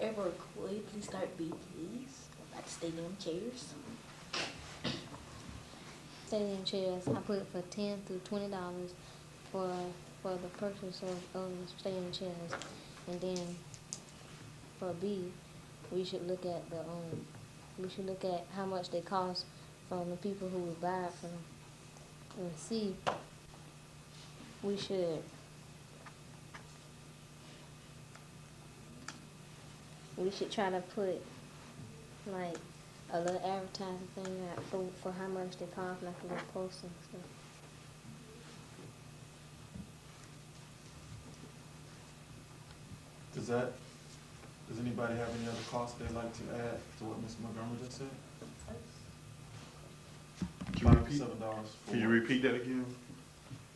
Ever could you please start bid, please? About the stadium chairs. Stadium chairs, I put for $10 to $20 for the purchase of stadium chairs. And then for B, we should look at how much they cost from the people who would buy it from them. And C, we should try to put like a little advertising thing out for how much they cost, like a little post and stuff. Does anybody have any other costs they'd like to add to what Ms. Montgomery just said? Can you repeat? $7 for. Can you repeat that again?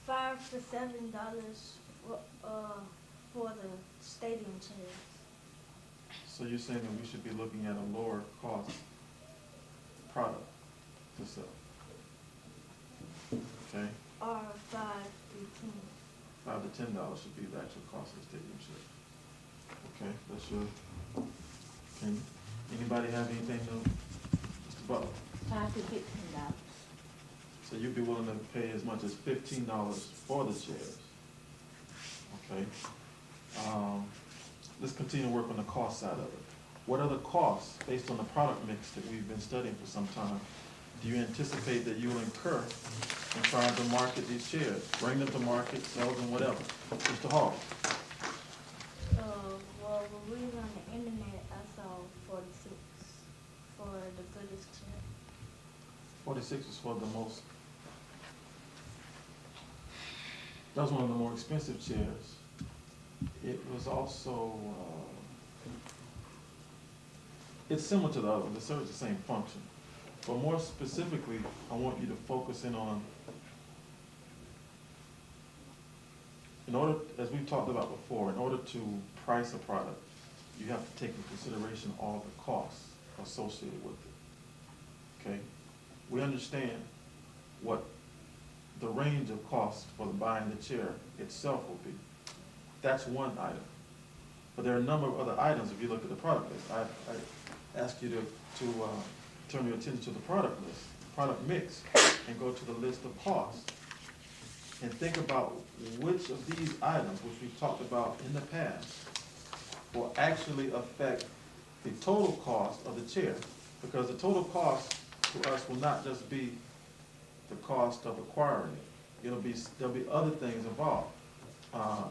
$5 to $7 for the stadium chairs. So you're saying that we should be looking at a lower cost product to sell? Okay, Or 5 to 10. $5 to $10 should be the actual cost of the stadium chair. Okay, that's your, can anybody have anything to, Mr. Butler? $5 to $15. So you'd be willing to pay as much as $15 for the chairs? Okay. Let's continue to work on the cost side of it. What other costs, based on the product mix that we've been studying for some time, do you anticipate that you will incur in trying to market these chairs? Bring them to market, sell them, whatever. Mr. Hall? Well, when we was on the internet, I saw 46 for the goodest chair. 46 was for the most, that was one of the more expensive chairs. It was also, it's similar to the other one, it serves the same function. But more specifically, I want you to focus in on, in order, as we've talked about before, in order to price a product, you have to take into consideration all the costs associated with it. Okay? We understand what the range of costs for the buying the chair itself will be. That's one item. But there are a number of other items if you look at the product list. I ask you to turn your attention to the product list, product mix, and go to the list of costs. And think about which of these items, which we've talked about in the past, will actually affect the total cost of the chair. Because the total cost to us will not just be the cost of acquiring it. There'll be other things involved.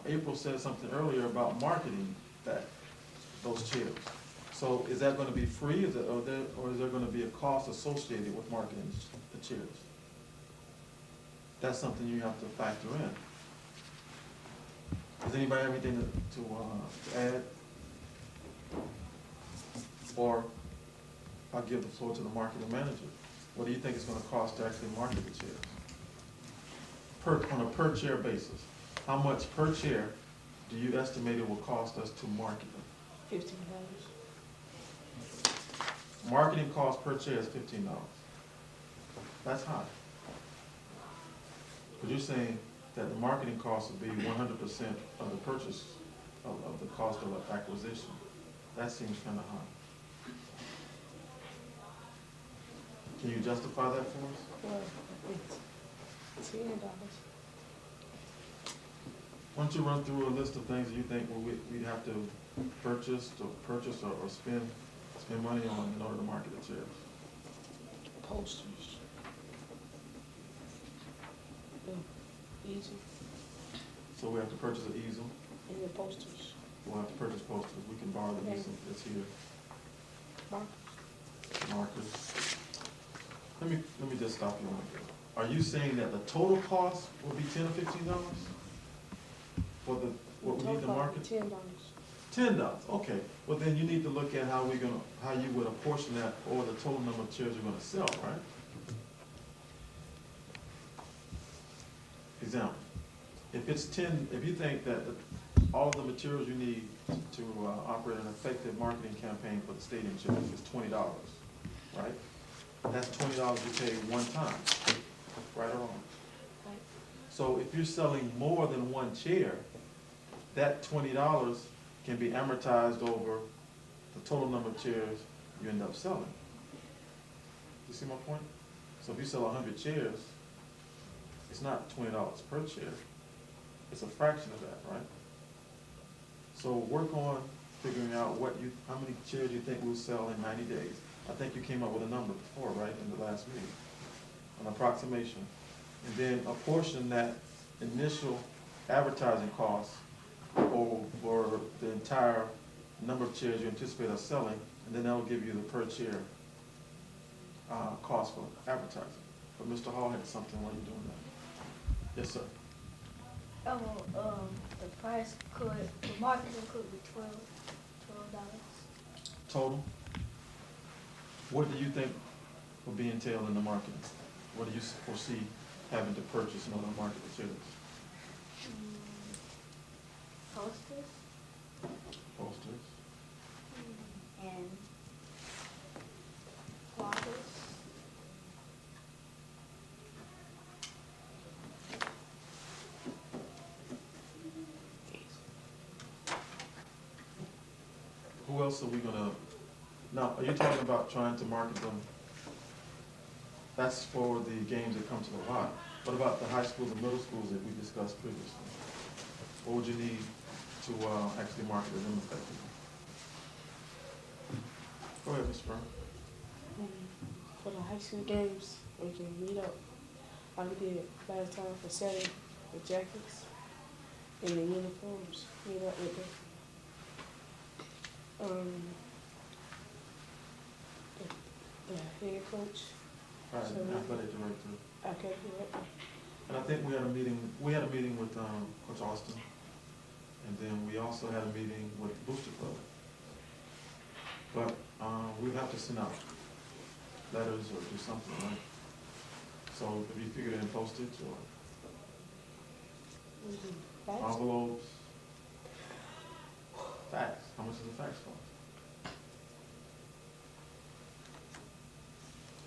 April said something earlier about marketing those chairs. So is that going to be free, or is there going to be a cost associated with marketing the chairs? That's something you have to factor in. Does anybody have anything to add? Or I'll give the floor to the marketing manager. What do you think it's going to cost to actually market the chairs? On a per chair basis. How much per chair do you estimate it will cost us to market them? $15. Marketing cost per chair is $15. That's high. But you're saying that the marketing cost would be 100% of the purchase of the cost of acquisition. That seems kind of high. Can you justify that for us? Well, it's $10. Why don't you run through a list of things that you think we'd have to purchase or spend money on in order to market the chairs? Posters. Easel. So we have to purchase an easel. And the posters. We'll have to purchase posters. We can borrow the easel that's here. Markers. Let me just stop you right there. Are you saying that the total cost will be $10 or $15 for what we need to market? $10. $10. Okay. Well, then you need to look at how you would apportion that over the total number of chairs you're going to sell, right? Example. If it's 10, if you think that all of the materials you need to operate an effective marketing campaign for the stadium chairs is $20, right? That's $20 you pay one time, right or wrong? Right. So if you're selling more than one chair, that $20 can be amortized over the total number of chairs you end up selling. You see my point? So if you sell 100 chairs, it's not $20 per chair. It's a fraction of that, right? So work on figuring out how many chairs you think we'll sell in 90 days. I think you came up with a number before, right, in the last meeting, an approximation. And then apportion that initial advertising cost over the entire number of chairs you anticipate us selling, and then that will give you the per chair cost for advertising. But Mr. Hall had something while you're doing that. Yes, sir. The price for marketing could be $12. Total? What do you think will be entailed in the marketing? What do you foresee having to purchase in order to market the chairs? Posters Posters? and flyers. Who else are we gonna, now, are you talking about trying to market them? That's for the games that come to the lot. What about the high schools and middle schools that we discussed previously? What would you need to actually market them effectively? Go ahead, Ms. Brown. For the high school games, we can meet up like we did last time for selling the jackets and the uniforms. Meet up with the head coach. Right, So athletic director. Okay, yeah. And I think we had a meeting with Coach Austin, and then we also had a meeting with Booster Club. But we'll have to send out letters or do something, right? So have you figured in postage or Fax? envelopes? Fax, how much does a fax cost?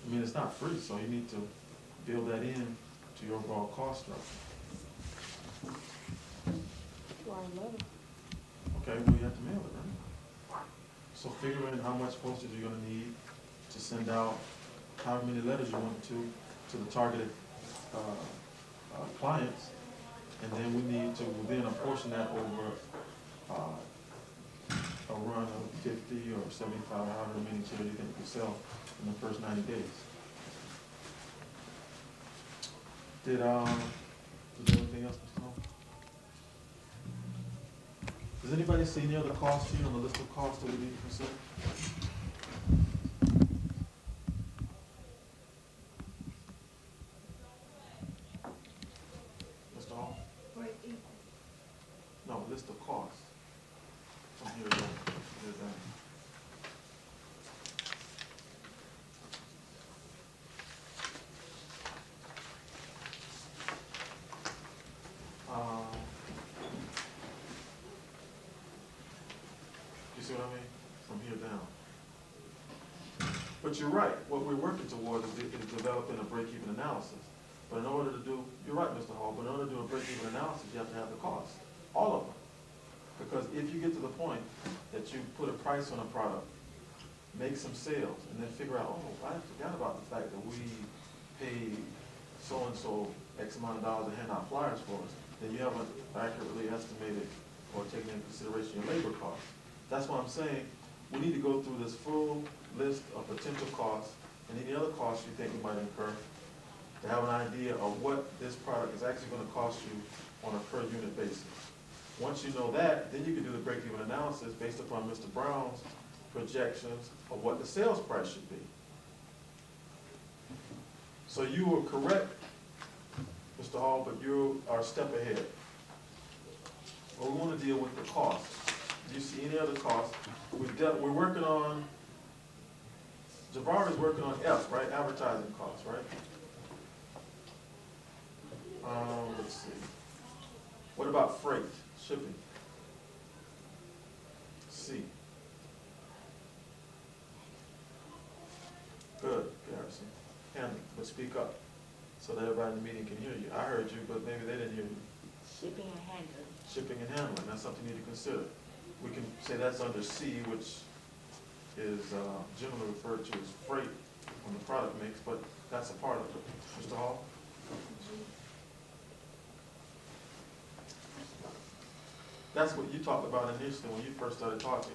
I mean, it's not free, so you need to build that in to your overall cost structure. Write a letter. Okay, well, you have to mail it, right? So figure in how much postage you're gonna need to send out, how many letters you want to the targeted clients, and then we need to then apportion that over a run of 50 or 75, however many chairs you think you sell in the first 90 days. Did there anything else, Mr. Hall? Does anybody see any other costs here on the list of costs that we need to consider? Mr. Hall? No, list of costs. From here down. Here down. You see what I mean? From here down. But you're right, what we're working towards is developing a break-even analysis. But in order to do, you're right, Mr. Hall, but in order to do a break-even analysis, you have to have the cost, all of them. Because if you get to the point that you put a price on a product, make some sales, and then figure out, oh, I forgot about the fact that we paid so-and-so X amount of dollars to hand out flyers for us, then you haven't accurately estimated or taken into consideration your labor costs. That's why I'm saying we need to go through this full list of potential costs and any other costs you think we might incur to have an idea of what this product is actually going to cost you on a per unit basis. Once you know that, then you can do the break-even analysis based upon Mr. Brown's projections of what the sales price should be. So you were correct, Mr. Hall, but you are a step ahead. Well, we want to deal with the cost. Do you see any other costs? We're working on, Jabbar is working on F, right? Advertising costs, right? Let's see. What about freight, shipping? C. Good, Garrison. Handling, but speak up so that everybody in the meeting can hear you. I heard you, but maybe they didn't hear you. Shipping and handling. Shipping and handling, that's something you need to consider. We can say that's under C, which is generally referred to as freight on the product mix, but that's a part of it. Mr. Hall? That's what you talked about initially when you first started talking.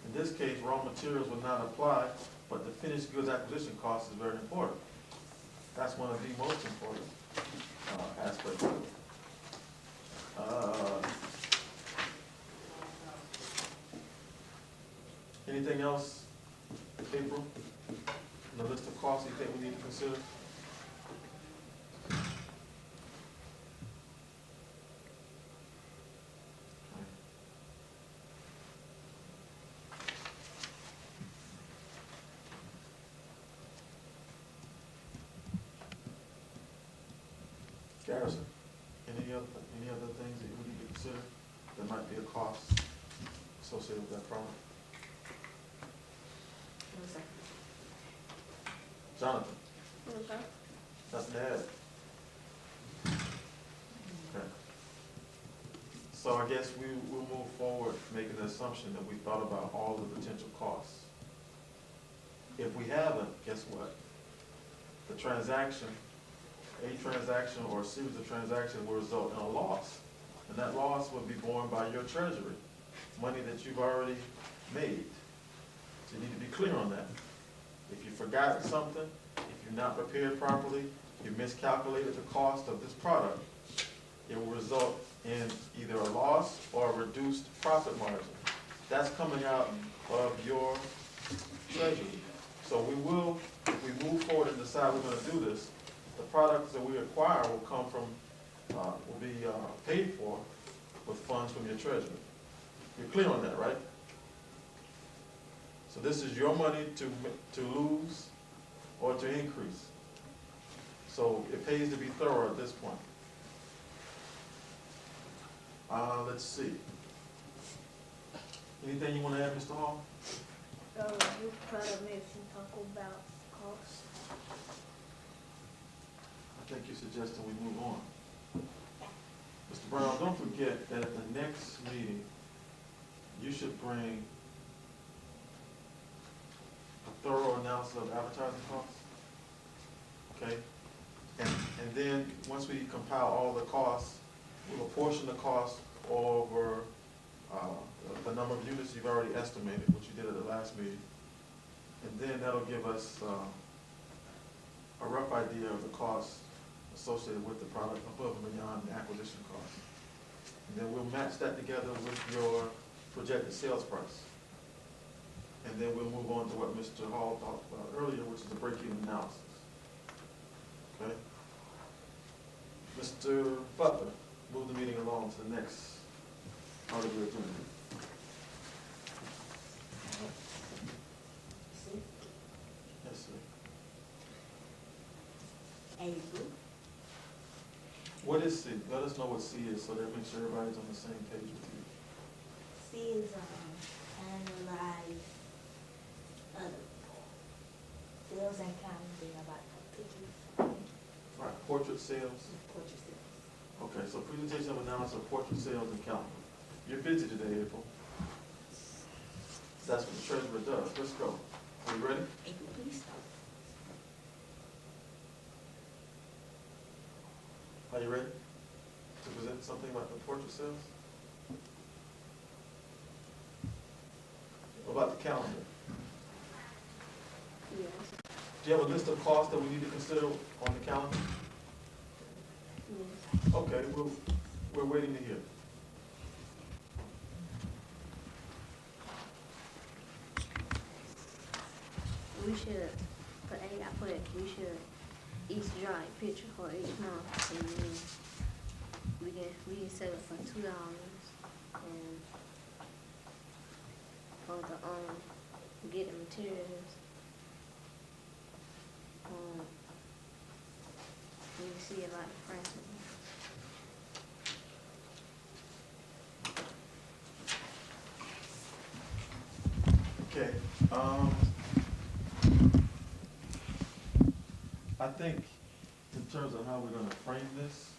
In this case, raw materials would not apply, but the finished goods acquisition cost is very important. That's one of the most important aspects of it. Anything else, April? On the list of costs you think we need to consider? Garrison, any other things that we need to consider that might be a cost associated with that product? No, sir. Jonathan, No, sir. nothing to add? Okay. So I guess we will move forward making the assumption that we thought about all the potential costs. If we haven't, guess what? The transaction, a transaction or a series of transactions will result in a loss. And that loss will be borne by your treasury, money that you've already made. So you need to be clear on that. If you forgot something, if you're not prepared properly, you miscalculated the cost of this product, it will result in either a loss or a reduced profit margin. That's coming out of your treasury. So we will, if we move forward and decide we're going to do this, the products that we acquire will come from, will be paid for with funds from your treasury. You're clear on that, right? So this is your money to lose or to increase. So it pays to be thorough at this point. Let's see. Anything you want to add, Mr. Hall? You product mix and talk about cost. I think you're suggesting we move on. Mr. Brown, don't forget that at the next meeting, you should bring a thorough analysis of advertising costs. Okay? And then, once we compile all the costs, we'll apportion the cost over the number of units you've already estimated, which you did at the last meeting. And then that'll give us a rough idea of the cost associated with the product above and beyond the acquisition cost. And then we'll match that together with your projected sales price. And then we'll move on to what Mr. Hall talked about earlier, which is the break-even analysis. Okay? Mr. Butler, move the meeting along to the next part of your agenda. See? Yes, sir. April. What is C? Let us know what C is so that makes sure everybody's on the same page with you. C is analyze other sales and counting about pictures, Right, portrait sales. portrait sales. Okay, so presentation of analysis of portrait sales and calendar. You're busy today, April. That's what the treasurer does. Let's go. Are you ready? April, please start. Are you ready to present something about the portrait sales? What about the calendar? Yes. Do you have a list of costs that we need to consider on the calendar? Yes. Okay, we're waiting to hear. We should, for A, I put, we should each draw a picture for each month, and then we can sell it for $2, and for the, get the materials, we can see about the pricing. Okay, I think in terms of how we're gonna frame this,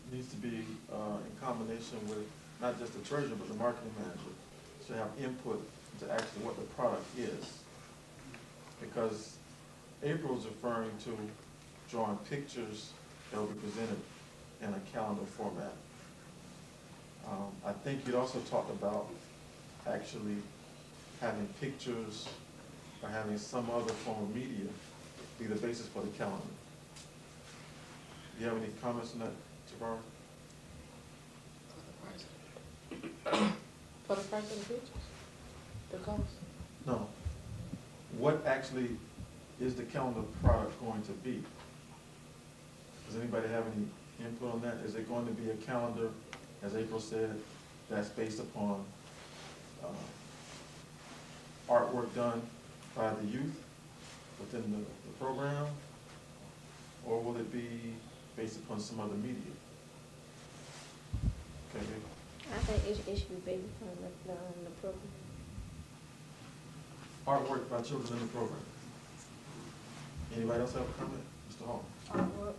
it needs to be in combination with not just the treasurer, but the marketing manager. Should have input to actually what the product is. Because April's referring to drawing pictures that will be presented in a calendar format. I think you'd also talked about actually having pictures or having some other form of media be the basis for the calendar. Do you have any comments on that, Jabari? For the price of the pictures? The cost? No. What actually is the calendar product going to be? Does anybody have any input on that? Is it going to be a calendar, as April said, that's based upon artwork done by the youth within the program? Or will it be based upon some other media? Okay, April? I think it should be based on the program. Artwork by children in the program. Anybody else have a comment? Mr. Hall? Artwork.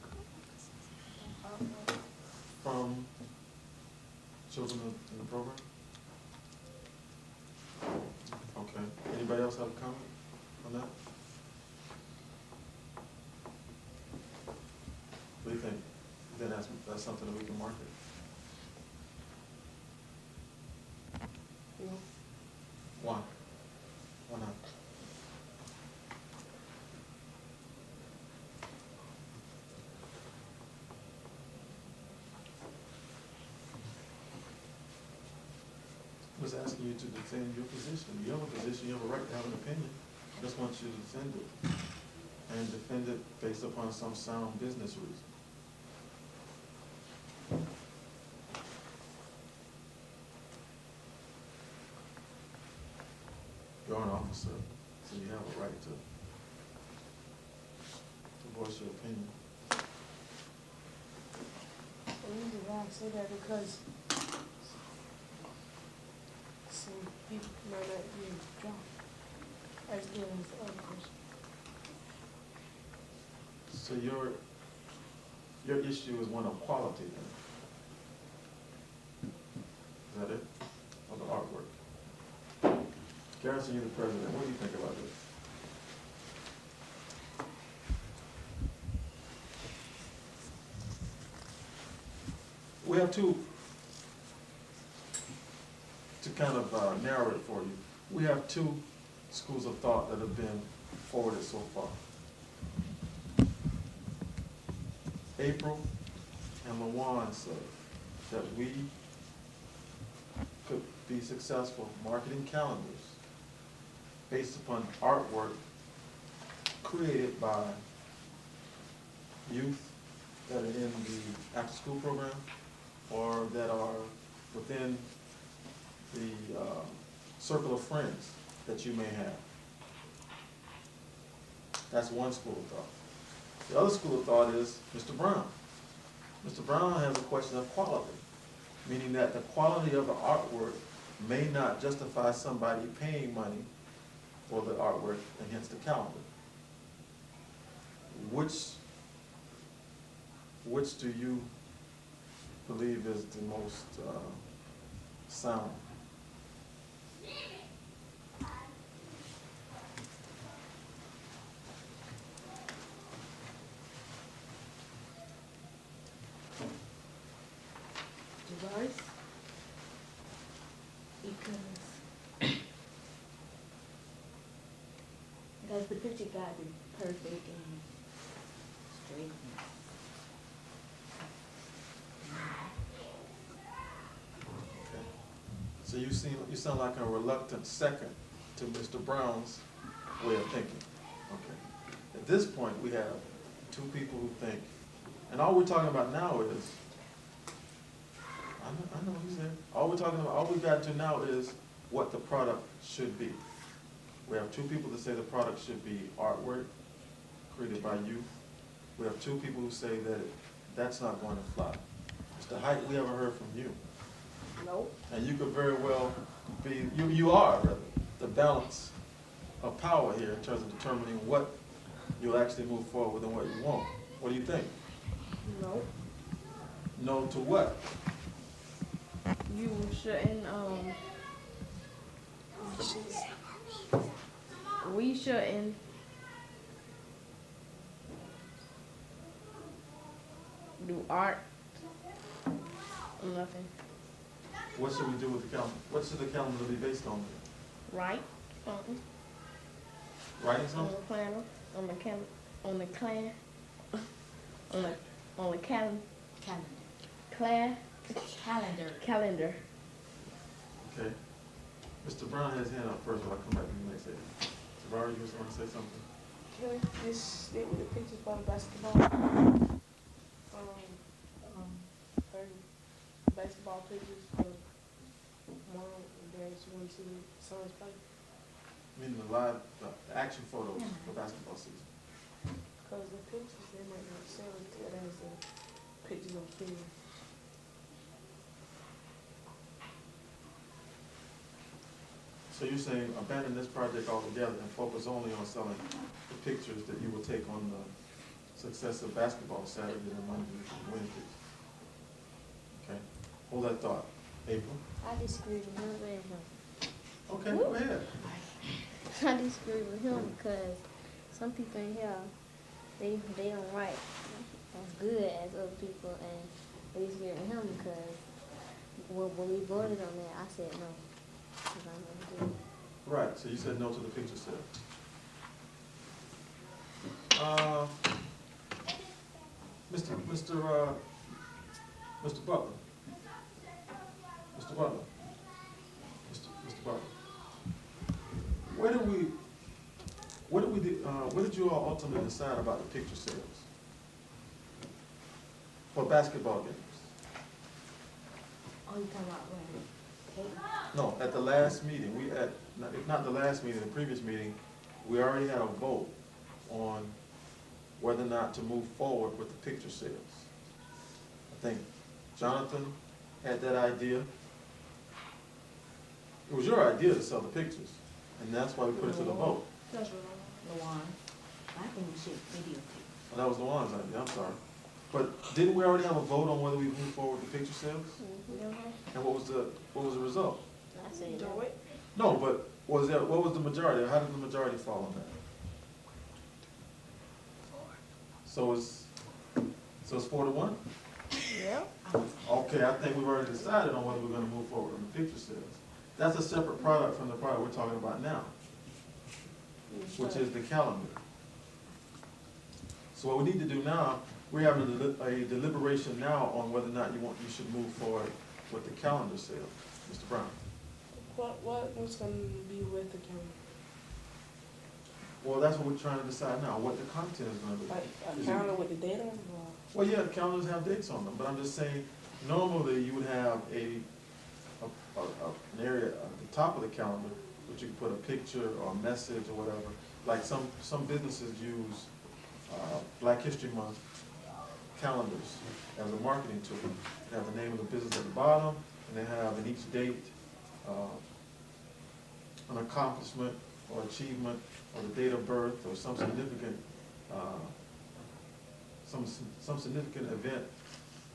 From children in the program? Okay. Anybody else have a comment on that? What do you think? Then that's something that we can market. No. Why? Why not? I was asking you to defend your position. You have a position, you have a right to have an opinion. I just want you to defend it. And defend it based upon some sound business reason. You're an officer, so you have a right to voice your opinion. The reason why I say that because some people might not be drunk as good as the other person. So your issue is one of quality then? Is that it? Of the artwork? Garrison, you're the president. What do you think about this? We have two, to kind of narrow it for you, we have two schools of thought that have been forwarded so far. April and LaJuan said that we could be successful marketing calendars based upon artwork created by youth that are in the after-school program or that are within the circle of friends that you may have. That's one school of thought. The other school of thought is Mr. Brown. Mr. Brown has a question of quality, meaning that the quality of the artwork may not justify somebody paying money for the artwork and hence the calendar. Which do you believe is the most sound? Device? Because the picture gotta be perfect and straight. Okay. So you sound like a reluctant second to Mr. Brown's way of thinking. Okay. At this point, we have two people who think, and all we're talking about now is, I know he's there. All we got to now is what the product should be. We have two people that say the product should be artwork created by youth. We have two people who say that that's not going to fly. Mr. Height, we haven't heard from you. Nope. And you could very well be, you are rather, the balance of power here in terms of determining what you'll actually move forward with and what you won't. What do you think? Nope. No to what? You shouldn't We shouldn't do art. Nothing. What should we do with the calendar? What should the calendar be based on? Right? Something. Writing On something? the planner. On the cal. On the clan. On the calendar. Clan. Calendar. Okay. Mr. Brown has his hand up first, but I'll come back to you next. Tavares, you want to say something? Can we just stick with the pictures by the basketball? Like basketball pictures for one days you want to see the Suns play. Meaning the action photos for basketball season. Because the pictures, they might not sell until there's the pictures on film. So you're saying abandon this project altogether and focus only on selling the pictures that you will take on the successive basketball Saturdays and Mondays and Wednesdays? Okay, hold that thought. April? I disagree with him and him. Okay, go ahead. I disagree with him because some people in here, they don't write as good as other people, and I disagree with him because when we voted on that, I said no. 'Cause I'm gonna do it. Right, so you said no to the picture sale. Mr. Butler. Mr. Butler. Mr. Butler. What did you all ultimately decide about the picture sales? For basketball games? Oh, you talking about when? No, at the last meeting, if not the last meeting, the previous meeting, we already had a vote on whether or not to move forward with the picture sales. I think Jonathan had that idea. It was your idea to sell the pictures, and that's why we put it to the vote. Luan. I think we should videotape. Well, that was Luan's idea, I'm sorry. But didn't we already have a vote on whether we move forward with the picture sales? And what was the result? I said Do no. it. No, but what was the majority? How did the majority fall on that? So it's 4-1? Yeah. Okay, I think we've already decided on whether we're gonna move forward on the picture sales. That's a separate product from the product we're talking about now, which is the calendar. So what we need to do now, we're having a deliberation now on whether or not you should move forward with the calendar sale. Mr. Brown? What's gonna be with the camera? Well, that's what we're trying to decide now, what the content is gonna be. Like a Is it- calendar with the data or? Well, yeah, the calendars have dates on them, but I'm just saying, normally you would have an area at the top of the calendar, which you can put a picture or a message or whatever. Like some businesses use Black History Month calendars as a marketing tool. They have the name of the business at the bottom, and they have in each date an accomplishment or achievement or the date of birth or some significant some significant event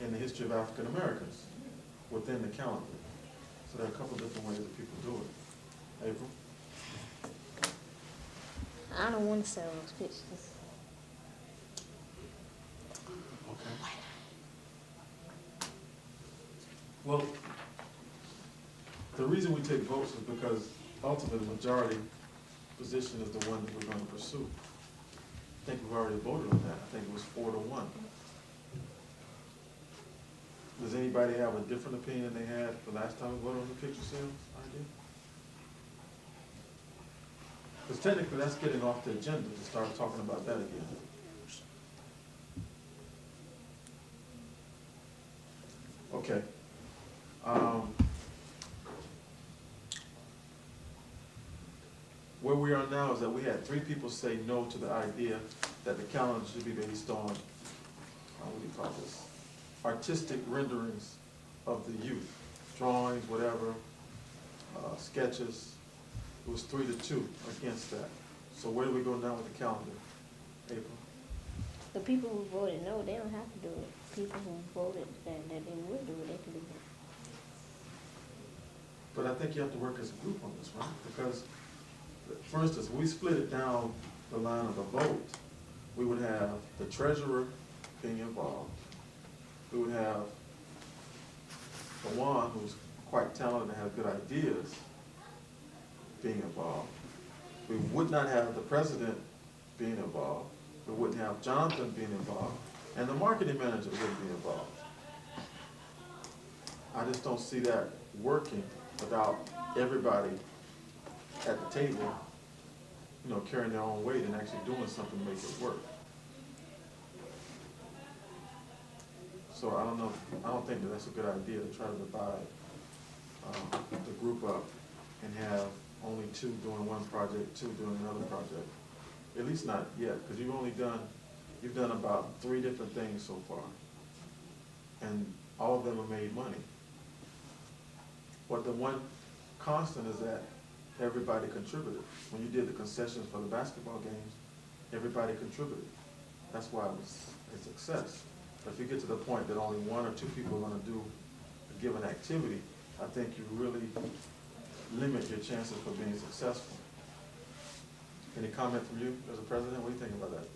in the history of African Americans within the calendar. So there are a couple different ways that people do it. April? I don't want to sell those pictures. Okay. Well, the reason we take votes is because ultimately the majority position is the one that we're going to pursue. I think we've already voted on that. I think it was 4-1. Does anybody have a different opinion than they had the last time we voted on the picture sales idea? Because technically that's getting off the agenda to start talking about that again. Okay. Where we are now is that we had 3 people say no to the idea that the calendar should be based on, what do you call this? Artistic renderings of the youth, drawings, whatever, sketches. It was 3-2 against that. So where do we go now with the calendar? April? The people who voted no, they don't have to do it. People who voted that they would do it, they can do it. But I think you have to work as a group on this, right? Because, for instance, we split it down the line of the vote, we would have the treasurer being involved. We would have the one who's quite talented and has good ideas being involved. We would not have the president being involved. We wouldn't have Jonathan being involved. And the marketing manager wouldn't be involved. I just don't see that working without everybody at the table, you know, carrying their own weight and actually doing something to make it work. So I don't know, I don't think that that's a good idea to try to divide the group up and have only two doing one project, two doing another project. At least not yet, because you've done about 3 different things so far. And all of them have made money. But the one constant is that everybody contributed. When you did the concessions for the basketball games, everybody contributed. That's why it was a success. But if you get to the point that only 1 or 2 people are gonna do a given activity, I think you really limit your chances for being successful. Any comment from you as a president? What do you think about that?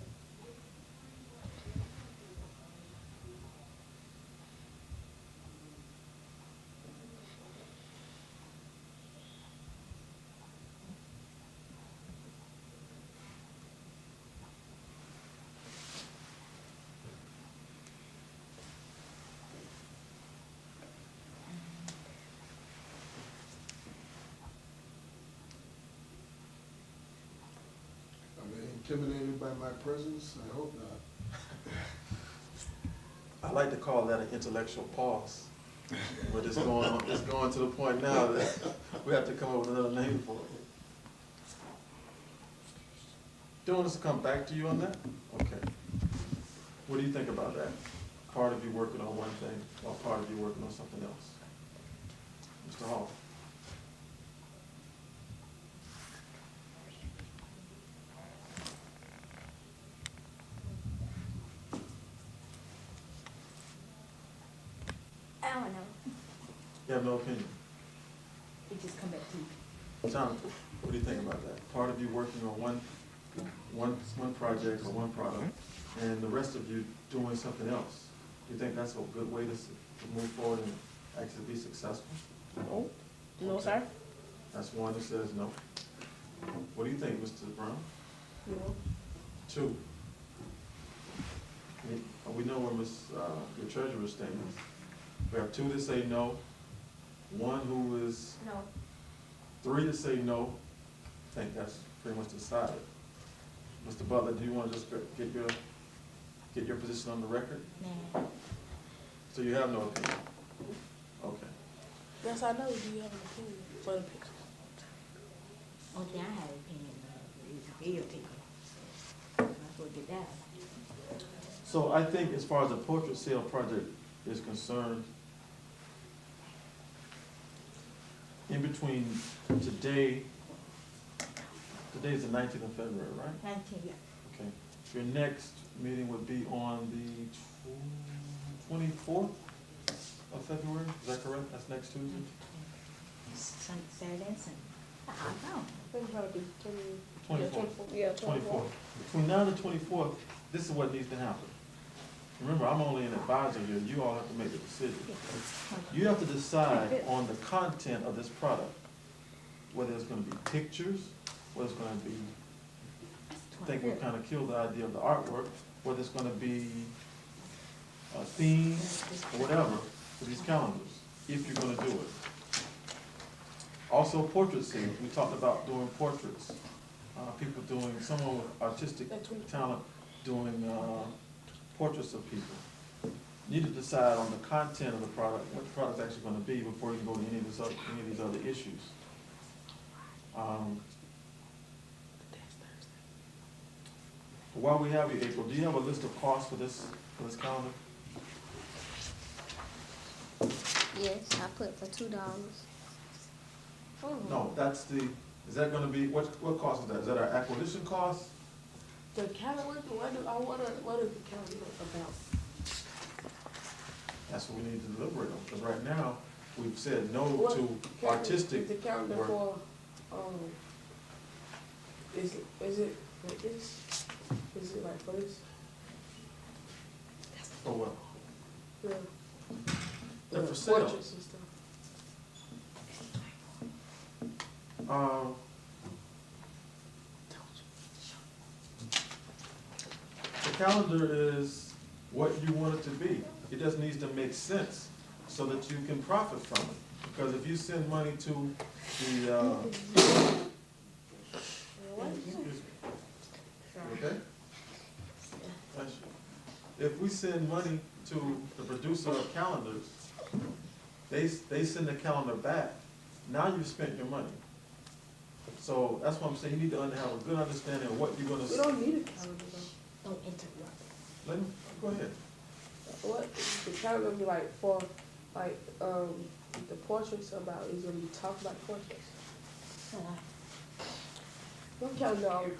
Are they intimidated by my presence? I hope not. I like to call that an intellectual pause. But it's going to the point now that we have to come up with another name for it. Do you want us to come back to you on that? Okay. What do you think about that? Part of you working on one thing, or part of you working on something else? Mr. Hall? I don't know. You have no opinion? It just come back to you. Jonathan, what do you think about that? Part of you working on one project or one product, and the rest of you doing something else. Do you think that's a good way to move forward and actually be successful? No. No, Okay. sir. That's one that says no. What do you think, Mr. Brown? No. 2. We know where your treasurer stands. We have 2 that say no, 1 who is, No. 3 that say no. I think that's pretty much decided. Mr. Butler, do you want to just get your position on the record? Nah. So you have no opinion? Okay. Yes, I know. Do you have an opinion for the picture? Only thing I have opinion of is the bill ticket. So I go get that. So I think as far as the portrait sale project is concerned, in between today's the 19th of February, right? 19. Okay. Your next meeting would be on the 24th of February, is that correct? That's next Tuesday? Saturday and Sunday. I don't know. I think probably 24. 24. Yeah, 24. Between now and the 24th, this is what needs to happen. Remember, I'm only an advisor here, you all have to make the decision. You have to decide on the content of this product, whether it's gonna be pictures, whether it's gonna be, I think we kind of killed the idea of the artwork, whether it's gonna be a theme, or whatever, for these calendars, if you're gonna do it. Also, portrait scenes, we talked about doing portraits, people doing, someone with artistic talent doing, portraits of people. You need to decide on the content of the product, what the product's actually gonna be before you can go to any of these other issues. While we have you, April, do you have a list of costs for this calendar? Yes, I put for $2. No, is that gonna be, what cost is that? Is that our acquisition cost? The calendar, what is the calendar about? That's what we need to deliberate on, because right now, we've said no What to calendar- artistic Is the calendar work. for, is it like this? Is it like for this? For what? The, They're the for sale. portraits and stuff. The calendar is what you want it to be. It just needs to make sense so that you can profit from it. Because if you send money to the, okay? Bless you. If we send money to the producer of calendars, they send the calendar back, now you've spent your money. So that's what I'm saying, you need to have a good understanding of what you're gonna. We don't need a calendar though. Don't interrupt. Let me, go ahead. What, the calendar be like for, like, the portraits about, is gonna be talk about portraits? What calendar are we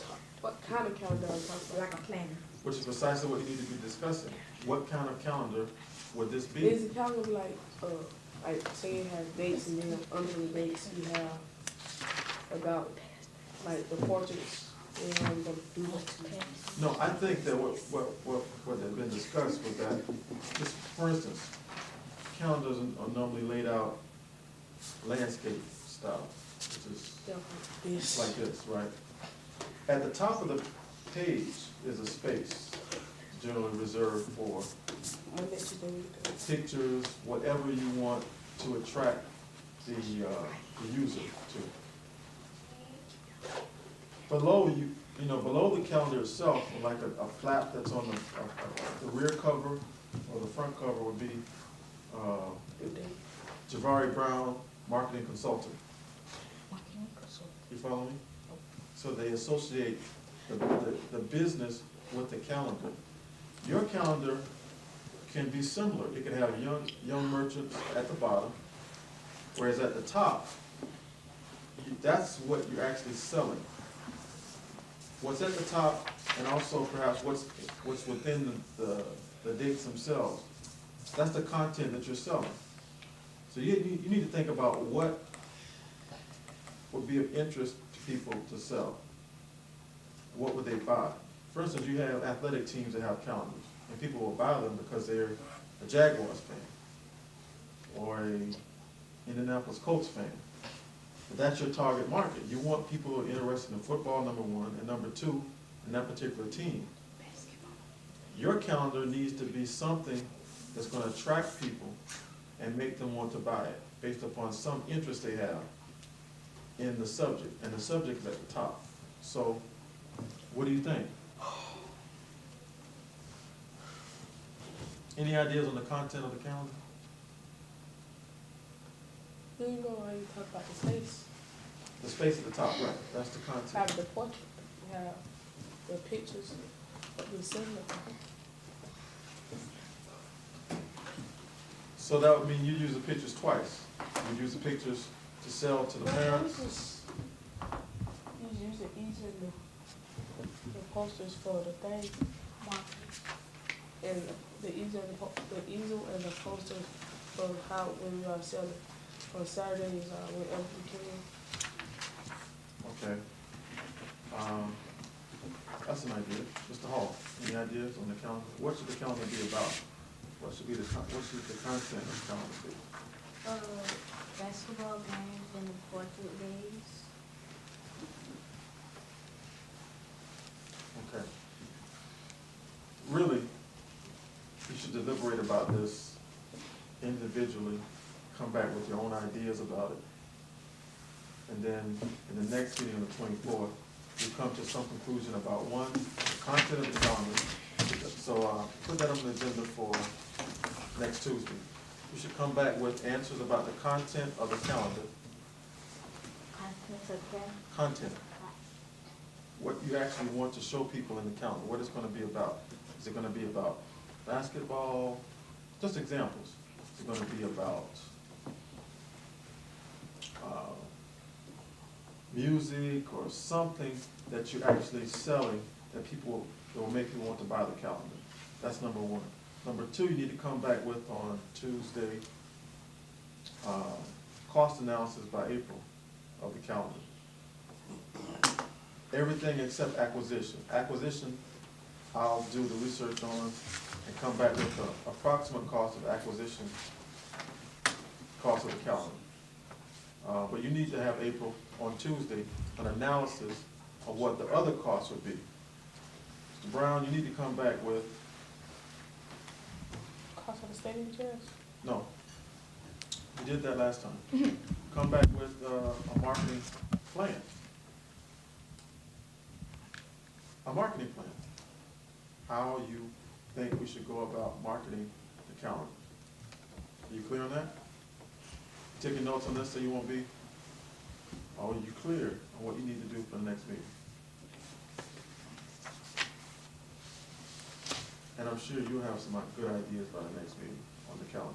what kind of calendar are we talking about? Like a planner. Which is precisely what you need to be discussing. What kind of calendar would this be? Is the calendar like say it has dates and then under the dates you have about, like, the portraits and the do. No, I think that what had been discussed was that, just for instance, calendars are normally laid out landscape style, which is Yes. like this, right? At the top of the page is a space generally reserved for pictures, whatever you want to attract the user to. Below below the calendar itself, like a flap that's on the rear cover or the front cover would be Javari Brown, marketing consultant. You follow me? So they associate the business with the calendar. Your calendar can be similar. It can have young merchants at the bottom, whereas at the top, that's what you're actually selling. What's at the top, and also perhaps what's within the dates themselves, that's the content that you're selling. So you need to think about what would be of interest to people to sell. What would they buy? For instance, you have athletic teams that have calendars, and people will buy them because they're a Jaguars fan or a Indianapolis Colts fan. But that's your target market. You want people who are interested in football, number one, and number two, in that particular team. Your calendar needs to be something that's going to attract people and make them want to buy it based upon some interest they have in the subject, and the subject is at the top. So, what do you think? Any ideas on the content of the calendar? Then you go and you talk about the space. The space at the top, right, that's the Have content. the portrait, you have the pictures of the cinema. So that would mean you use the pictures twice. You use the pictures to sell to the parents. You use the easel and the posters for the thing. And the easel and the posters for how, when we are selling on Saturdays, whenever we can. Okay. That's an idea. Mr. Hall, any ideas on the calendar? What should the calendar be about? What should the content of the calendar be? Basketball games and the portrait days. Okay. Really, you should deliberate about this individually, come back with your own ideas about it. And then in the next meeting on the 24th, you come to some conclusion about one, the content of the calendar. So put that on the agenda for next Tuesday. You should come back with answers about the content of the calendar. Content. What you actually want to show people in the calendar, what it's going to be about. Is it going to be about basketball? Just examples. Is it going to be about music or something that you're actually selling that will make people want to buy the calendar? That's number one. Number two, you need to come back with on Tuesday cost analysis by April of the calendar. Everything except acquisition. Acquisition, I'll do the research on and come back with the approximate cost of acquisition, cost of the calendar. But you need to have April on Tuesday, an analysis of what the other costs would be. Mr. Brown, you need to come back with, Cost of the stadium chairs? no, you did that last time. Come back with a marketing plan. A marketing plan. How you think we should go about marketing the calendar. Are you clear on that? Taking notes on this so you won't be, or are you clear on what you need to do for the next meeting? And I'm sure you'll have some good ideas by the next meeting on the calendar.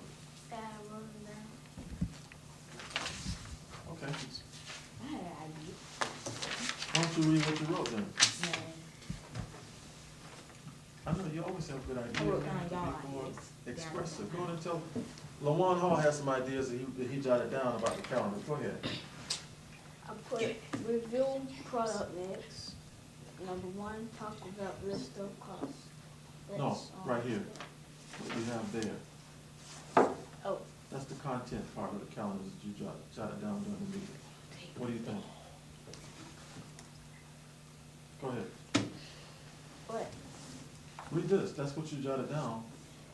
Wrote them down. Okay. I had an idea. Why don't you read what you wrote then? Yeah. I know you always have good ideas. I wrote down You have to y'all be more ideas. expressive. Go on and tell, Lawan Hall has some ideas that he jotted down about the calendar. Go ahead. I put review product mix. Number 1, talk about list of costs. No, That's all. right here. What we have there. Oh, That's the content part of the calendar that you jotted down during the meeting. What do you think? Go ahead. what? Read this. That's what you jotted down,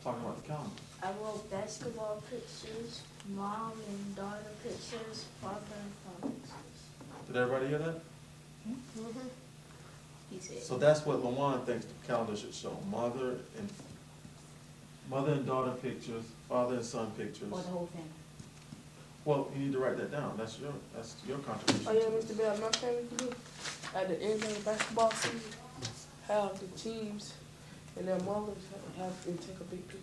talking about the calendar. I wrote basketball pictures, mom and daughter pictures, father and son pictures. Did everybody hear that? He said. So that's what Lawan thinks the calendar should show. Mother and daughter pictures, father and son pictures. For the whole family. Well, you need to write that down. That's your contribution. Oh, yeah, to this. Mr. Bell, my favorite to do, at the end of the basketball season, have the teams and their mothers have them take a big picture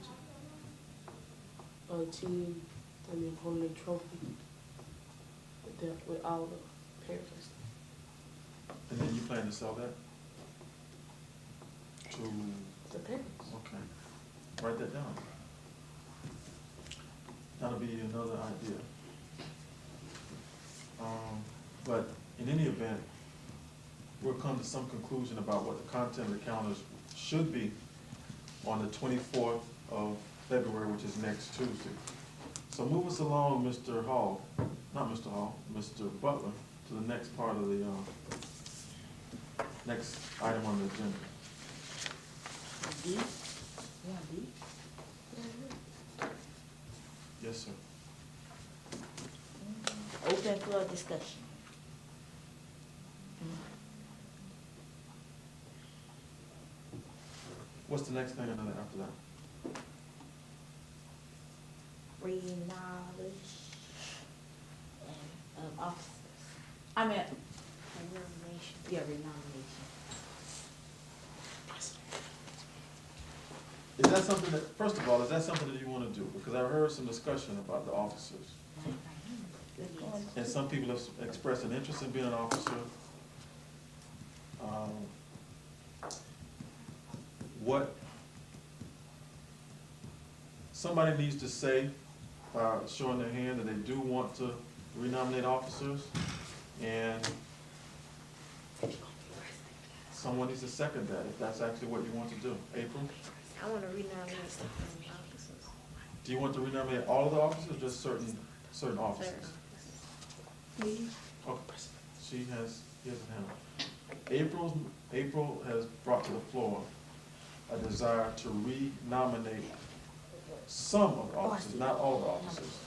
of the team and them holding the trophy with all the parents and stuff. And then you plan to sell that? To, The parents. okay. Write that down. That'll be another idea. But in any event, we'll come to some conclusion about what the content of the calendar should be on the 24th of February, which is next Tuesday. So move us along, Mr. Hall, not Mr. Hall, Mr. Butler, to the next part of the, next item on the agenda. D? Yeah, D. Yes, sir. Open floor discussion. What's the next thing after that? Reading knowledge and officers. I mean, renomination. Yeah, renomination. Is that something that, first of all, is that something that you want to do? Because I've heard some discussion about the officers. And some people have expressed an interest in being an officer. What somebody needs to say, showing their hand that they do want to renominate officers, and someone needs to second that, if that's actually what you want to do. April, I want to renominate some officers. do you want to renominate all of the officers, or just certain officers? Okay, he has a hand. April has brought to the floor a desire to renominate some of the officers, not all the officers.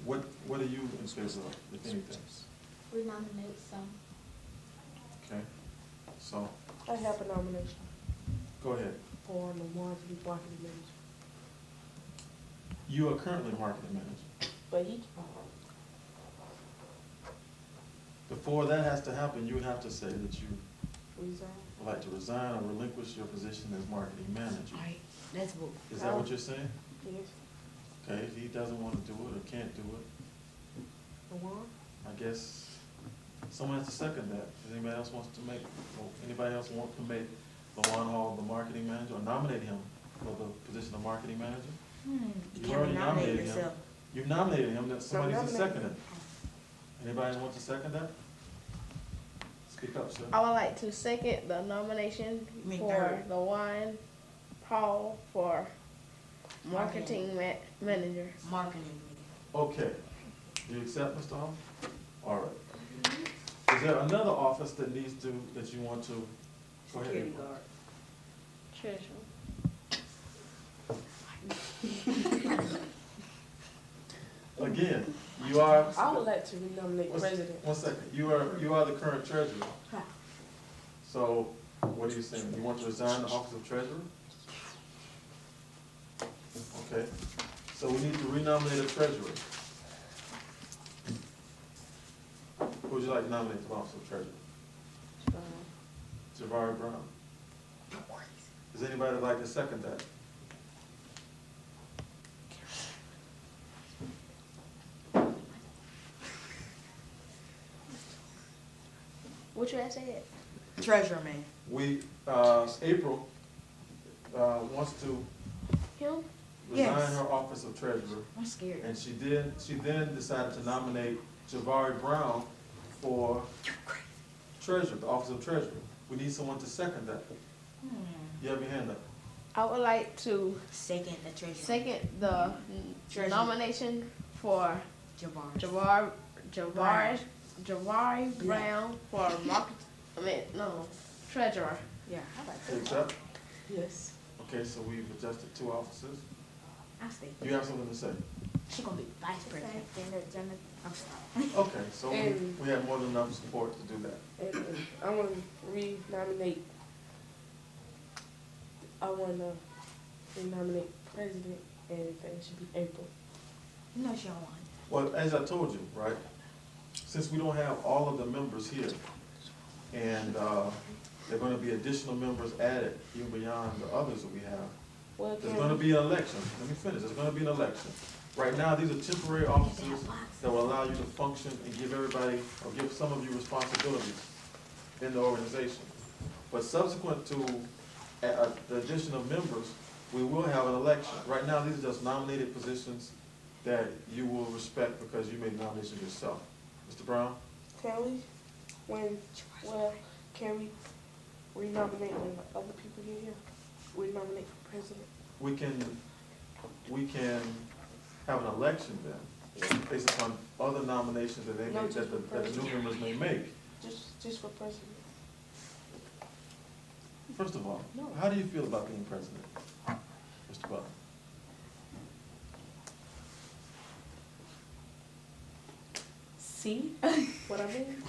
What are you in favor of, if anything? We nominate some. Okay, so, I have a nomination go ahead. for the one to be marketing manager. You are currently marketing manager. But he, Before that has to happen, you would have to say that you resign. would like to resign or relinquish your position as marketing manager. All right, let's vote. Is that what you're saying? Yes, Okay, if he doesn't want to do it or can't do it, the one. I guess someone has to second that. Does anybody else want to make, or anybody else want to make LaJuan Hall the marketing manager, or nominate him for the position of marketing manager? You You can't already nominate nominated him. yourself. You nominated him, that somebody needs to nominated. second it. Anybody want to second that? Speak up, sir. I would like to second the nomination Me for third. the one Paul for marketing manager. Marketing. Okay. Do you accept, Mr. Hall? All right. Is there another office that needs to, that you want to? Go ahead. Security April. guard. Treasurer. Again, you are. I would like to renominate president. One second, you are the current treasurer. Huh. So, what are you saying? You want to resign the office of treasurer? Okay, so we need to renominate a treasurer. Who would you like to nominate for office of treasurer? Javari Brown. Does anybody like to second that? What you had said? Treasurer man. We, April, wants to Him? resign Yes. her office of treasurer. I'm scared. And she then decided to nominate Javari Brown for treasurer, the office of treasurer. We need someone to second that. You have your hand up. I would like to Second the treasurer. second the Treasurer. nomination for Javar. Javari Brown for treasurer. Yeah, how about You that? accept? Yes. Okay, so we've adjusted 2 officers. I stay. You have something to say? She gonna be vice president. I'm sorry. Okay, so And- we have more than enough support to do that. And I want to renominate. I want to renominate president, and it should be April. No, she don't want. Well, as I told you, right, since we don't have all of the members here, and there are gonna be additional members added even beyond the others that we have, Well, there's gonna be an election. Let me finish. There's gonna be an election. Right now, these are temporary offices that will allow you to function and give everybody, or give some of you responsibilities in the organization. But subsequent to the addition of members, we will have an election. Right now, these are just nominated positions that you will respect because you made nominations yourself. Mr. Brown? can we renominate when other people get here? Renominate for president. We can have an election then, based upon other nominations that they No, make, just that the new members may make. Just for president. First of all, how do you feel about being president, Mr. Butler? See? What I mean?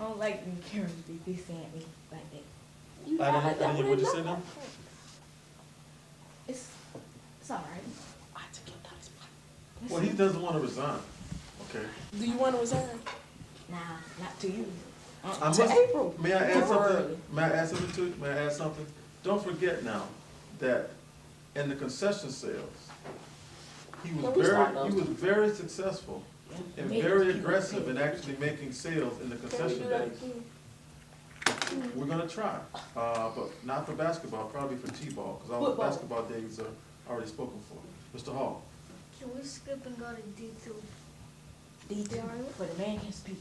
I don't like when Karen be saying me like that. I didn't hear what you said now? It's all right. I took your daughter's spot. Well, he doesn't want to resign, okay? Do you want to resign? Nah, not to you. I To must- April. May I add something? Temporarily. May I add something to you? May I add something? Don't forget now that in the concession sales, he Can was we start very, those? very successful and very aggressive in actually making sales in the Can we concession do that days. again? We're gonna try, but not for basketball, probably for T-ball, because all the Football. basketball days are already spoken for. Mr. Hall? Can we skip and go to D2? Detail, but the man can speak.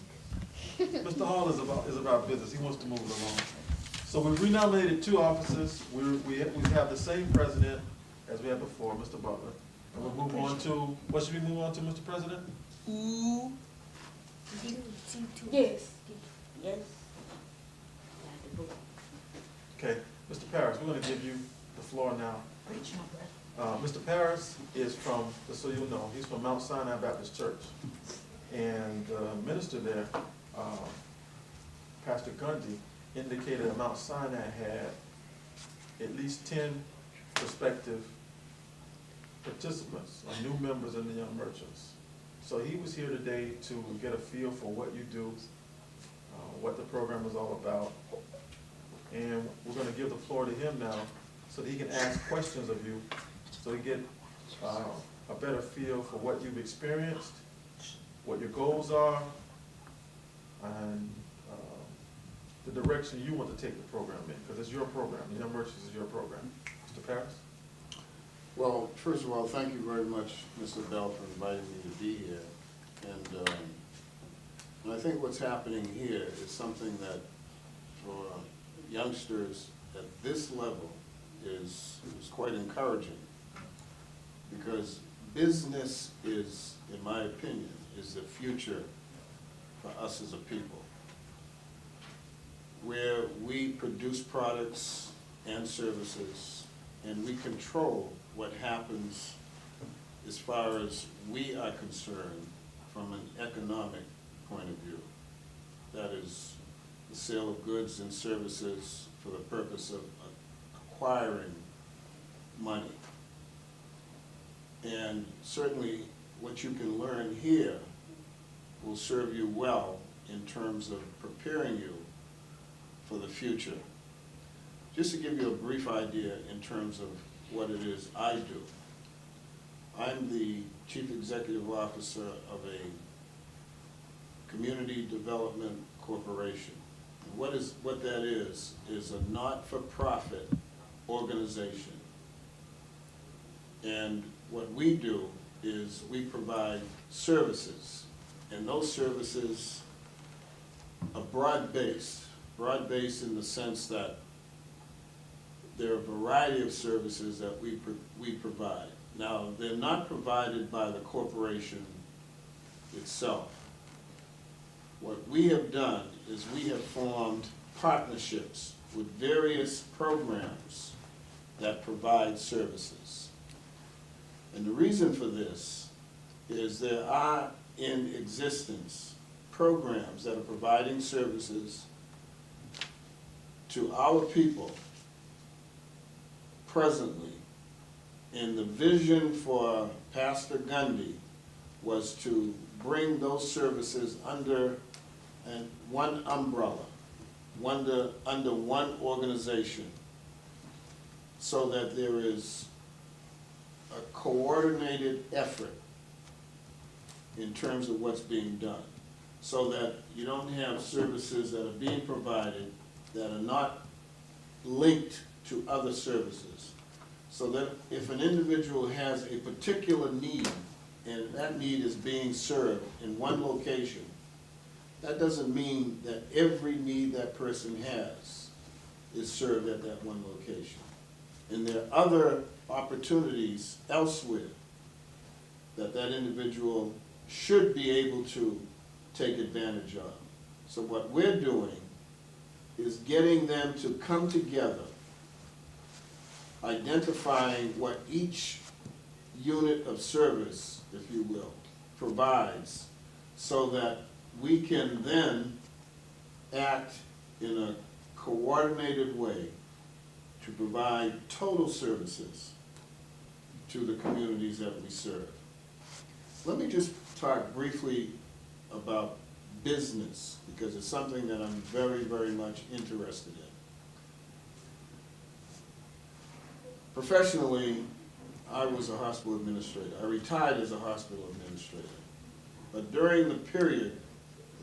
Mr. Hall is about business, he wants to move it along. So we renominated 2 officers, we have the same president as we had before, Mr. Butler. And we'll move on to, what should we move on to, Mr. President? D2. Yes. Yes. Okay, Mr. Parris, we're gonna give you the floor now. Preach, my brother. Mr. Parris is from, just so you know, he's from Mount Sinai Baptist Church. And the minister there, Pastor Gundy, indicated that Mount Sinai had at least 10 prospective participants, or new members in the Young Merchants. So he was here today to get a feel for what you do, what the program is all about. And we're gonna give the floor to him now, so that he can ask questions of you, so he get a better feel for what you've experienced, what your goals are, and the direction you want to take the program in, because it's your program, the Young Merchants is your program. Mr. Parris? First of all, thank you very much, Mr. Bell, for inviting me to be here. And I think what's happening here is something that for youngsters at this level is quite encouraging. Because business is, in my opinion, is the future for us as a people. Where we produce products and services and we control what happens as far as we are concerned from an economic point of view. That is the sale of goods and services for the purpose of acquiring money. And certainly what you can learn here will serve you well in terms of preparing you for the future. Just to give you a brief idea in terms of what it is I do. I'm the Chief Executive Officer of a community development corporation. And what that is a not-for-profit organization. And what we do is we provide services, and those services are broad-based in the sense that there are a variety of services that we provide. Now, they're not provided by the corporation itself. What we have done is we have formed partnerships with various programs that provide services. And the reason for this is there are in existence programs that are providing services to our people presently. And the vision for Pastor Gundy was to bring those services under one umbrella, under one organization, so that there is a coordinated effort in terms of what's being done, so that you don't have services that are being provided that are not linked to other services. So that if an individual has a particular need and that need is being served in one location, that doesn't mean that every need that person has is served at that one location. And there are other opportunities elsewhere that that individual should be able to take advantage of. So what we're doing is getting them to come together, identifying what each unit of service, if you will, provides, so that we can then act in a coordinated way to provide total services to the communities that we serve. Let me just talk briefly about business, because it's something that I'm very, very much interested in. Professionally, I was a hospital administrator. I retired as a hospital administrator. But during the period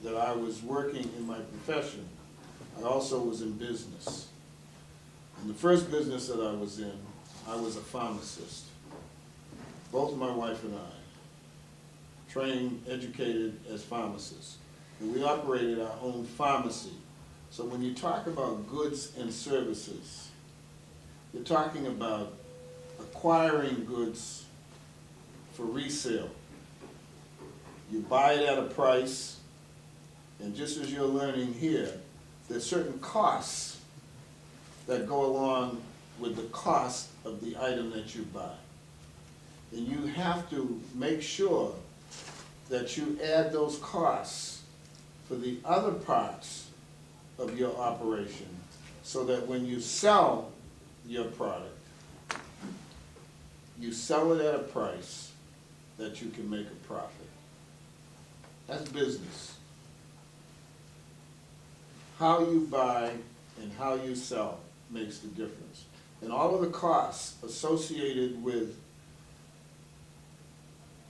that I was working in my profession, I also was in business. And the first business that I was in, I was a pharmacist. Both my wife and I trained, educated as pharmacists. And we operated our own pharmacy. So when you talk about goods and services, you're talking about acquiring goods for resale. You buy it at a price, and just as you're learning here, there's certain costs that go along with the cost of the item that you buy. And you have to make sure that you add those costs for the other parts of your operation, so that when you sell your product, you sell it at a price that you can make a profit. That's business. How you buy and how you sell makes the difference. And all of the costs associated with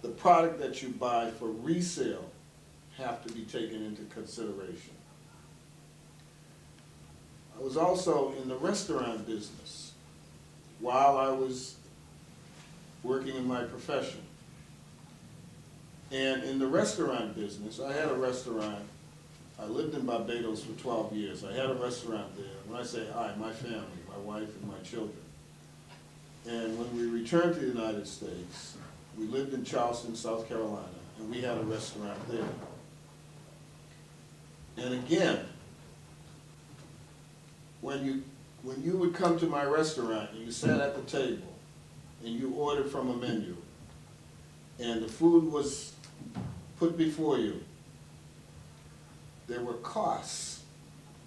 the product that you buy for resale have to be taken into consideration. I was also in the restaurant business while I was working in my profession. And in the restaurant business, I had a restaurant. I lived in Barbados for 12 years. I had a restaurant there. When I say I, my family, my wife and my children. And when we returned to the United States, we lived in Charleston, South Carolina, and we had a restaurant there. And again, when you would come to my restaurant and you sat at the table and you ordered from a menu and the food was put before you, there were costs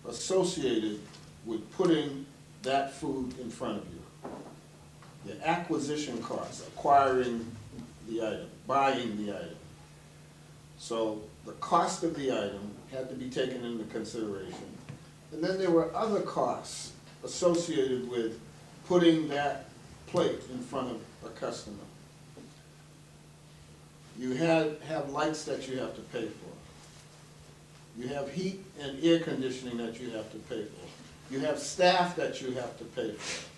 associated with putting that food in front of you. The acquisition costs, acquiring the item, buying the item. So the cost of the item had to be taken into consideration. And then there were other costs associated with putting that plate in front of a customer. You have lights that you have to pay for. You have heat and air conditioning that you have to pay for. You have staff that you have to pay for.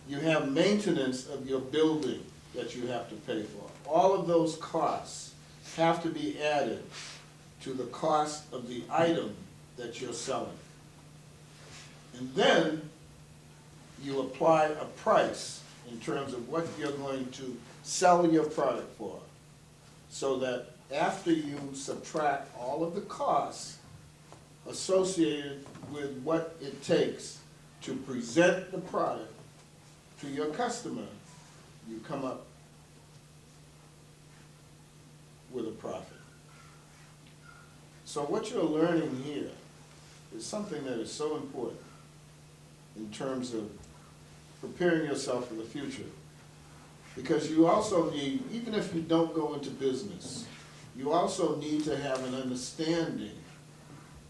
You have maintenance of your building that you have to pay for. All of those costs have to be added to the cost of the item that you're selling. And then you apply a price in terms of what you're going to sell your product for, so that after you subtract all of the costs associated with what it takes to present the product to your customer, you come up with a profit. So what you're learning here is something that is so important in terms of preparing yourself for the future. Because you also need, even if you don't go into business, you also need to have an understanding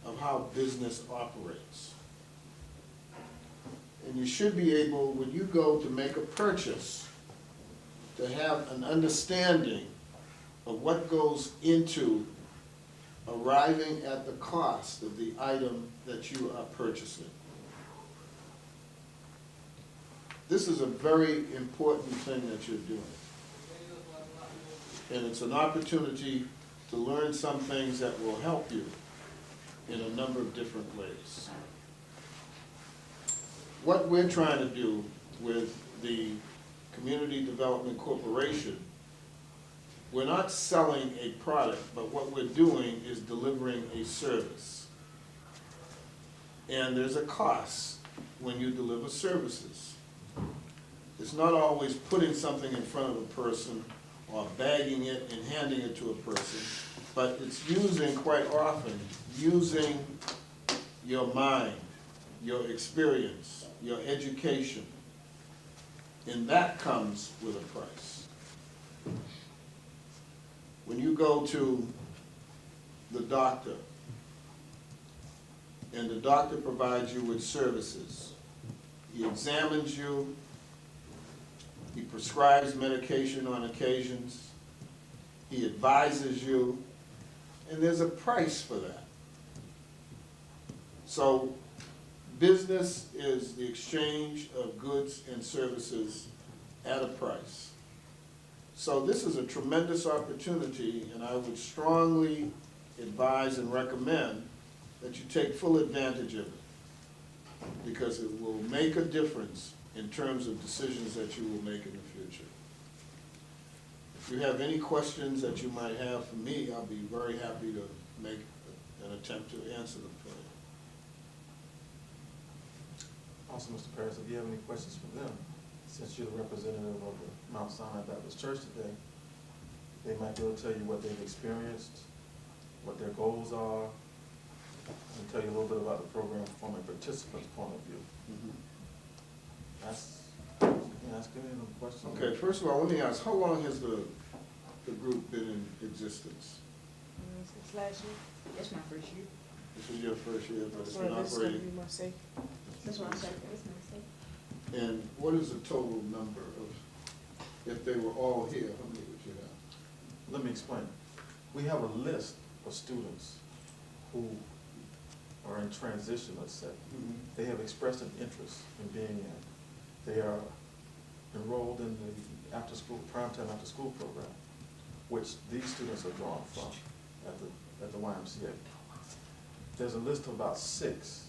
of how business operates. And you should be able, when you go to make a purchase, to have an understanding of what goes into arriving at the cost of the item that you are purchasing. This is a very important thing that you're doing. And it's an opportunity to learn some things that will help you in a number of different ways. What we're trying to do with the Community Development Corporation, we're not selling a product, but what we're doing is delivering a service. And there's a cost when you deliver services. It's not always putting something in front of a person or bagging it and handing it to a person, but it's using, quite often, using your mind, your experience, your education, and that comes with a price. When you go to the doctor, and the doctor provides you with services, he examines you, he prescribes medication on occasions, he advises you, and there's a price for that. So business is the exchange of goods and services at a price. So this is a tremendous opportunity, and I would strongly advise and recommend that you take full advantage of it, because it will make a difference in terms of decisions that you will make in the future. If you have any questions that you might have for me, I'll be very happy to make an attempt to answer them for you. Also, Mr. Paris, if you have any questions for them, since you're the representative of the Mount Sinai Baptist Church today, they might be able to tell you what they've experienced, what their goals are, and tell you a little bit about the program from a participant's point of view. That's good. Any questions? Okay, first of all, let me ask, how long has the group been in existence? Since last year. That's my first year. This is your first year, but it's Well, been this is gonna operating. be my second. That's what I'm saying, that's my second. And what is the total number of, if they were all here, how many would you have? Let me explain. We have a list of students who are in transition, let's say. They have expressed an interest in being in. They are enrolled in the after-school, primetime after-school program, which these students are drawn from at the YMCA. There's a list of about 6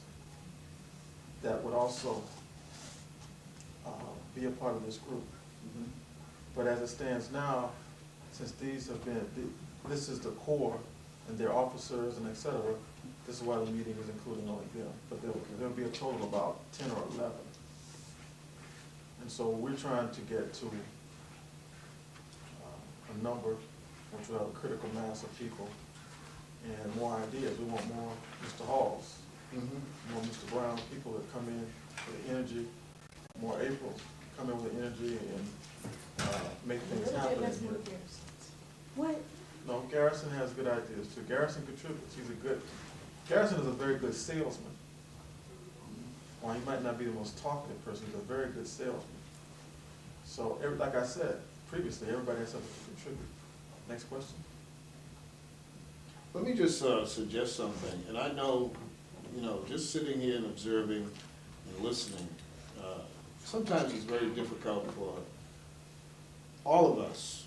that would also be a part of this group. But as it stands now, since these have been, this is the core, and their officers and et cetera, this is why the meeting is including only them. But there'll be a total of about 10 or 11. And so we're trying to get to a number which will have a critical mass of people and more ideas. We want more Mr. Halls, more Mr. Brown, people that come in with energy, more Aprils, come in with energy and make things happen in here. What? No, Garrison has good ideas too. Garrison contributes. Garrison is a very good salesman. While he might not be the most talkative person, he's a very good salesman. So, like I said previously, everybody has something to contribute. Next question. Let me just suggest something, and I know, just sitting here and observing and listening, sometimes it's very difficult for all of us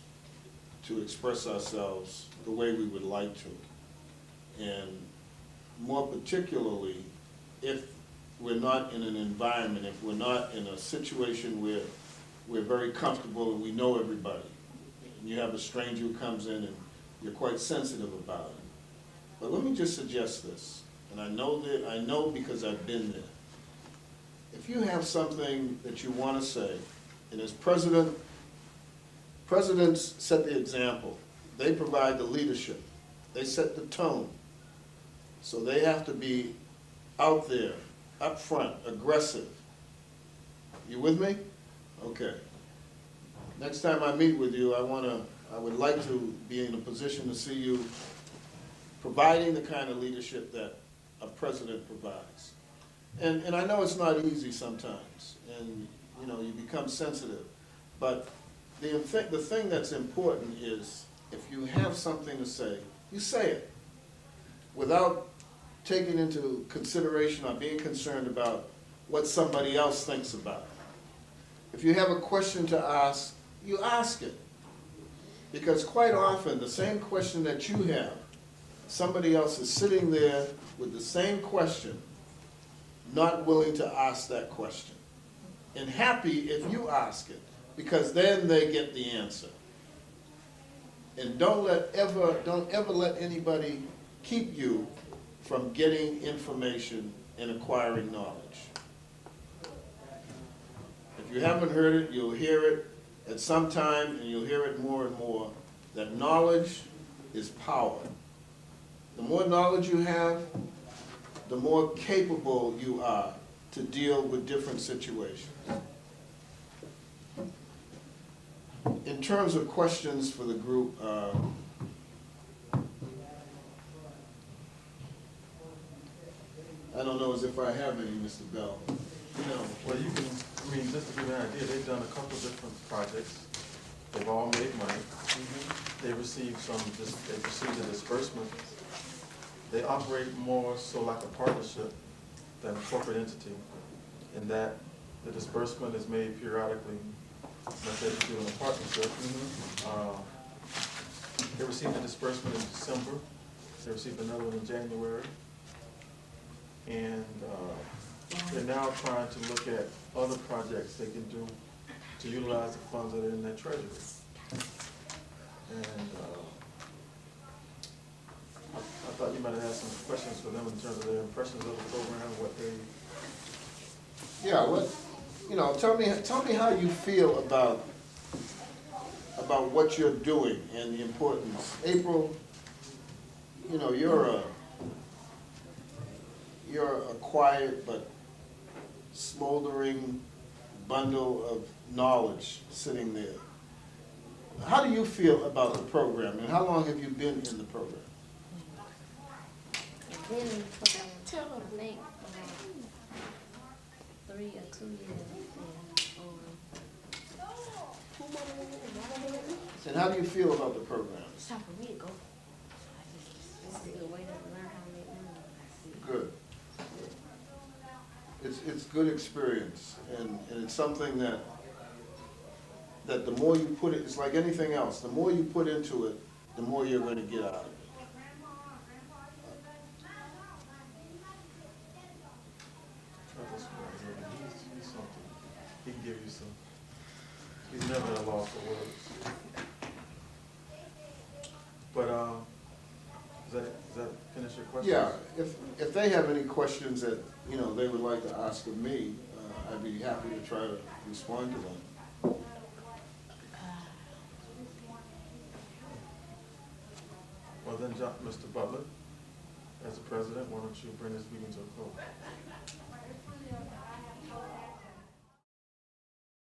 to express ourselves the way we would like to. And more particularly, if we're not in an environment, if we're not in a situation where we're very comfortable and we know everybody, and you have a stranger who comes in and you're quite sensitive about it. But let me just suggest this, and I know because I've been there. If you have something that you want to say, and as presidents set the example, they provide the leadership, they set the tone. So they have to be out there, up front, aggressive. You with me? Okay. Next time I meet with you, I would like to be in a position to see you providing the kind of leadership that a president provides. And I know it's not easy sometimes, and you become sensitive. But the thing that's important is if you have something to say, you say it without taking into consideration or being concerned about what somebody else thinks about it. If you have a question to ask, you ask it. Because quite often, the same question that you have, somebody else is sitting there with the same question, not willing to ask that question. And happy if you ask it, because then they get the answer. And don't ever let anybody keep you from getting information and acquiring knowledge. If you haven't heard it, you'll hear it at some time, and you'll hear it more and more, that knowledge is power. The more knowledge you have, the more capable you are to deal with different situations. In terms of questions for the group, I don't know as if I have any, Mr. Bell. Well, just to give you an idea, they've done a couple of different projects. They've all made money. They received a disbursement. They operate more so like a partnership than a corporate entity, in that the disbursement is made periodically, like they do in a partnership. They received a disbursement in December. They received another one in January. And they're now trying to look at other projects they can do to utilize the funds that are in their treasury. And I thought you might have had some questions for them in terms of their impressions of the program, what they... Yeah, tell me how you feel about what you're doing and the importance. April, you're a quiet but smoldering bundle of knowledge sitting there. How do you feel about the program, and how long have you been in the program? I've been in the program, I think, 3 or 2 years. And how do you feel about the program? It's time for me to go. It's a good way to learn how to make money. Good. It's good experience, and it's something that that the more you put it, it's like anything else, the more you put into it, the more you're gonna get out of it. Try this one right here. He's something. He can give you some. He's never at a loss for words. But, does that finish your question? Yeah, if they have any questions that, you know, they would like to ask of me, I'd be happy to try to respond to them. Well then, Mr. Butler, as the president, why don't you bring this meeting to a close?